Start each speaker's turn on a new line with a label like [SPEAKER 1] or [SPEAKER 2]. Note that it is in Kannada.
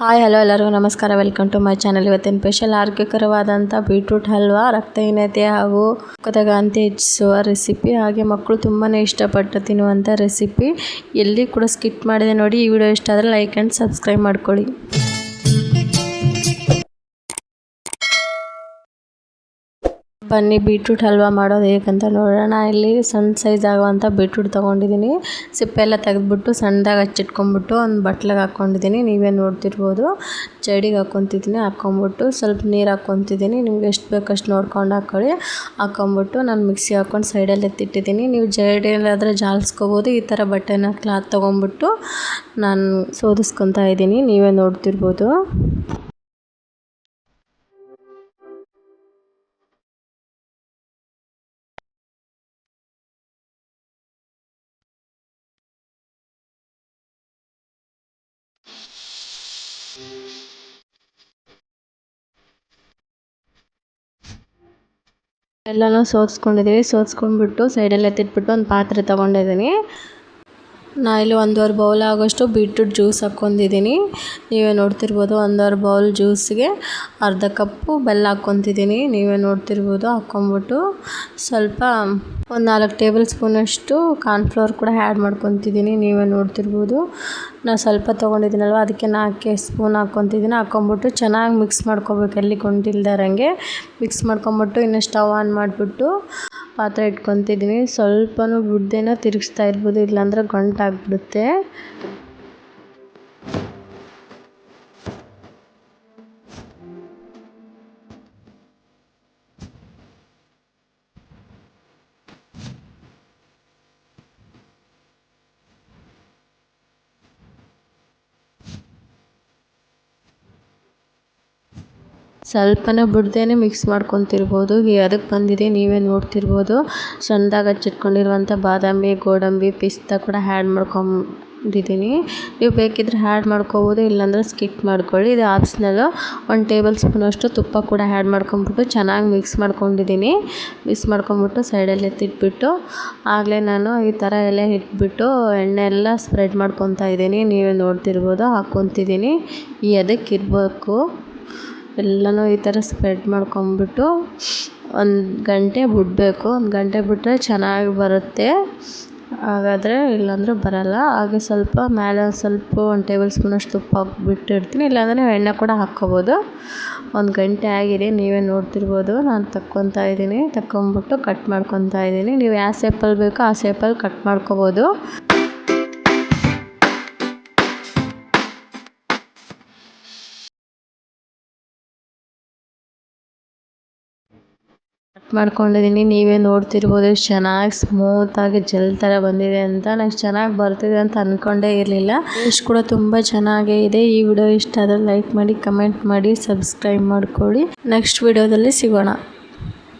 [SPEAKER 1] ಹಾಯ್ ಹಲೋ ಎಲ್ಲರಿಗೂ ನಮಸ್ಕಾರ. Welcome to my channel. ಇವತ್ತಿನ ಸ್ಪೆಷಲ್ ಆರೋಗ್ಯಕರವಾದಂಥ ಬೀಟ್ರೂಟ್ ಹಲ್ವಾ ರಕ್ತಹೀನತೆ ಹಾಗೂ ರಕ್ತಗಾಂತಿ ಹೆಚ್ಚಿಸುವ ರೆಸಿಪಿ, ಹಾಗೆ ಮಕ್ಕಳು ತುಂಬಾ ಇಷ್ಟಪಟ್ಟು ತಿನ್ನುವಂಥ ರೆಸಿಪಿ. ಎಲ್ಲಿ ಕೂಡ ಸ್ಕಿಪ್ ಮಾಡಿದೆ ನೋಡಿ. ಈ ವಿಡಿಯೋ ಇಷ್ಟ ಆದರೆ ಲೈಕ್ ಆ್ಯಂಡ್ ಸಬ್ಸ್ಕ್ರೈಬ್ ಮಾಡ್ಕೊಳ್ಳಿ. ಬನ್ನಿ ಬೀಟ್ರೂಟ್ ಹಲ್ವಾ ಮಾಡೋದು ಹೇಗಂತ ನೋಡೋಣ. ಇಲ್ಲಿ ಸಣ್ಣ ಸೈಜ್ ಆಗುವಂಥ ಬೀಟ್ರೂಟ್ ತೊಗೊಂಡಿದ್ದೀನಿ. ಸಿಪ್ಪೆಲ್ಲ ತೆಗೆದ್ಬಿಟ್ಟು ಸಣ್ಣದಾಗಿ ಹಚ್ಚಿಟ್ಕೊಂಡ್ಬಿಟ್ಟು ಒಂದು ಬಟ್ಲಿಗೆ ಹಾಕ್ಕೊಂಡಿದ್ದೀನಿ. ನೀವೇ ನೋಡ್ತಿರ್ಬೋದು. ಜಡಿಗೆ ಹಾಕ್ಕೊತಿದ್ದೀನಿ. ಹಾಕ್ಕೊಂಬಿಟ್ಟು ಸ್ವಲ್ಪ ನೀರು ಹಾಕ್ಕೊತಿದ್ದೀನಿ. ನಿಮ್ಗೆ ಎಷ್ಟು ಬೇಕಷ್ಟು ನೋಡ್ಕೊಂಡು ಹಾಕ್ಕೊಂಬಿಟ್ಟು ನಾನು ಮಿಕ್ಸಿ ಹಾಕ್ಕೊಂಡು ಸೈಡಲ್ಲಿ ಎತ್ತಿಟ್ಟಿದ್ದೀನಿ. ನೀವು ಜಡಿಯಲ್ಲಾದರೆ ಜಾಲಿಸ್ಕೋಬೋದು. ಈ ಥರ ಬಟ್ಟೆನ ಕ್ಲಾತ್ ತೊಗೊಂಬಿಟ್ಟು ನಾನು ಸೋದಿಸ್ಕೊತಾ ಇದ್ದೀನಿ. ನೀವೇ ನೋಡ್ತಿರ್ಬೋದು. ಎಲ್ಲನೂ ಸೋದಿಸ್ಕೊಂಡಿದ್ದೀವಿ. ಸೋದಿಸ್ಕೊಂಡ್ಬಿಟ್ಟು ಸೈಡಲ್ಲಿ ಎತ್ತಿಟ್ಬಿಟ್ಟು ಒಂದು ಪಾತ್ರೆ ತೊಗೊಂಡಿದ್ದೀನಿ. ನಾನು ಇಲ್ಲಿ 1.5 ಬೌಲ್ ಆಗೋಷ್ಟು ಬೀಟ್ರೂಟ್ ಜ್ಯೂಸ್ ಹಾಕ್ಕೊಂಡಿದ್ದೀನಿ. ನೀವೇ ನೋಡ್ತಿರ್ಬೋದು. 1.5 ಬೌಲ್ ಜ್ಯೂಸ್ಗೆ ಅರ್ಧ ಕಪ್ಪು ಬೆಲ್ಲ ಹಾಕ್ಕೊತಿದ್ದೀನಿ. ನೀವೇ ನೋಡ್ತಿರ್ಬೋದು. ಹಾಕ್ಕೊಂಬಿಟ್ಟು ಸ್ವಲ್ಪ ಒಂದು 4 ಟೇಬಲ್ ಸ್ಪೂನಷ್ಟು ಕಾರ್ನ್ಫ್ಲೋರ್ ಕೂಡ ಆ್ಯಡ್ ಮಾಡ್ಕೊತಿದ್ದೀನಿ. ನೀವೇ ನೋಡ್ತಿರ್ಬೋದು. ನಾನು ಸ್ವಲ್ಪ ತೊಗೊಂಡಿದ್ದೀನಲ್ವ, ಅದಕ್ಕೆ 4 ಸ್ಪೂನ್ ಹಾಕ್ಕೊತಿದ್ದೀನಿ. ಹಾಕ್ಕೊಂಬಿಟ್ಟು ಚೆನ್ನಾಗಿ ಮಿಕ್ಸ್ ಮಾಡ್ಕೊಬೇಕು. ಎಲ್ಲಿ ಗೊಂಟಿಲ್ದಾರಂಗೆ ಮಿಕ್ಸ್ ಮಾಡ್ಕೊಂಬಿಟ್ಟು ಇನ್ನು ಸ್ಟವ್ ಆನ್ ಮಾಡಿಬಿಟ್ಟು ಪಾತ್ರೆ ಇಟ್ಕೊತಿದ್ದೀನಿ. ಸ್ವಲ್ಪನೂ ಬಿಡ್ದೇನ ತಿರುಗಿಸ್ತಾ ಇರ್ಬೋದು, ಇಲ್ಲಾಂದರೆ ಗಂಟಾಗ್ಬಿಡುತ್ತೆ. ಸ್ವಲ್ಪನ ಬಿಡ್ದೇನೆ ಮಿಕ್ಸ್ ಮಾಡ್ಕೊತಿರ್ಬೋದು. ಅದಕ್ಕೆ ಬಂದಿದೆ, ನೀವೇ ನೋಡ್ತಿರ್ಬೋದು. ಸಣ್ಣದಾಗಿ ಹಚ್ಚಿಟ್ಕೊಂಡಿರುವಂಥ ಬಾದಾಮಿ, ಗೋಡಂಬಿ, ಪಿಸ್ತಾ ಕೂಡ ಆ್ಯಡ್ ಮಾಡ್ಕೊಂಡಿದ್ದೀನಿ. ನೀವು ಬೇಕಿದ್ರೆ ಆ್ಯಡ್ ಮಾಡ್ಕೋಬೋದು, ಇಲ್ಲಾಂದರೆ ಸ್ಕಿಪ್ ಮಾಡ್ಕೊಳ್ಳಿ. ಇದು ಆಪ್ಷನಲ್ಲು. 1 ಟೇಬಲ್ ಸ್ಪೂನಷ್ಟು ತುಪ್ಪ ಕೂಡ ಆ್ಯಡ್ ಮಾಡ್ಕೊಂಬಿಟ್ಟು ಚೆನ್ನಾಗಿ ಮಿಕ್ಸ್ ಮಾಡ್ಕೊಂಡಿದ್ದೀನಿ. ಮಿಕ್ಸ್ ಮಾಡ್ಕೊಂಬಿಟ್ಟು ಸೈಡಲ್ಲಿ ಎತ್ತಿಟ್ಬಿಟ್ಟು ಆಗಲೇ ನಾನು ಈ ಥರ ಎಲೆ ಇಟ್ಬಿಟ್ಟು ಎಣ್ಣೆ ಎಲ್ಲ ಸ್ಪ್ರೆಡ್ ಮಾಡ್ಕೊತಾ ಇದ್ದೀನಿ. ನೀವೇ ನೋಡ್ತಿರ್ಬೋದು. ಹಾಕ್ಕೊತಿದ್ದೀನಿ. ಅದಕ್ಕೆ ಇರಬೇಕು. ಎಲ್ಲನೂ ಈ ಥರ ಸ್ಪ್ರೆಡ್ ಮಾಡ್ಕೊಂಬಿಟ್ಟು 1 ಗಂಟೆ ಬಿಡಬೇಕು. 1 ಗಂಟೆ ಬಿಟ್ಟರೆ ಚೆನ್ನಾಗಿ ಬರುತ್ತೆ. ಹಾಗಾದರೆ ಇಲ್ಲಾಂದರೆ ಬರಲ್ಲ. ಹಾಗೆ ಸ್ವಲ್ಪ ಮೇಲೆ ಸ್ವಲ್ಪ 1 ಟೇಬಲ್ ಸ್ಪೂನಷ್ಟು ತುಪ್ಪ ಹಾಕ್ಬಿಟ್ಟಿರ್ತೀನಿ. ಇಲ್ಲಾಂದರೆ ಎಣ್ಣೆ ಕೂಡ ಹಾಕ್ಕೋಬೋದು. 1 ಗಂಟೆ ಆಗಿದೆ. ನೀವೇ ನೋಡ್ತಿರ್ಬೋದು. ನಾನು ತಕ್ಕೊತಾ ಇದ್ದೀನಿ. ತಕ್ಕೊಂಬಿಟ್ಟು ಕಟ್ ಮಾಡ್ಕೊತಾ ಇದ್ದೀನಿ. ನೀವು ಯಾವ ಶೇಪಲ್ಲಿ ಬೇಕೋ ಆ ಶೇಪಲ್ಲಿ ಕಟ್ ಮಾಡ್ಕೋಬೋದು. ಕಟ್ ಮಾಡ್ಕೊಂಡಿದ್ದೀನಿ. ನೀವೇ ನೋಡ್ತಿರ್ಬೋದು. ಎಷ್ಟು ಚೆನ್ನಾಗಿ ಸ್ಮೂತಾಗಿ ಜೆಲ್ ಥರ ಬಂದಿದೆ ಅಂತ. ನೆಕ್ಸ್ಟ್ ಚೆನ್ನಾಗಿ ಬರ್ತಿದೆ ಅಂತ ಅಂದ್ಕೊಂಡೇ ಇರಲಿಲ್ಲ. ಟೇಸ್ಟ್ ಕೂಡ ತುಂಬ ಚೆನ್ನಾಗೇ ಇದೆ. ಈ ವಿಡಿಯೋ ಇಷ್ಟ ಆದರೆ ಲೈಕ್ ಮಾಡಿ, ಕಮೆಂಟ್ ಮಾಡಿ, ಸಬ್ಸ್ಕ್ರೈಬ್ ಮಾಡ್ಕೊಳ್ಳಿ. ನೆಕ್ಸ್ಟ್ ವಿಡಿಯೋದಲ್ಲಿ ಸಿಗೋಣ.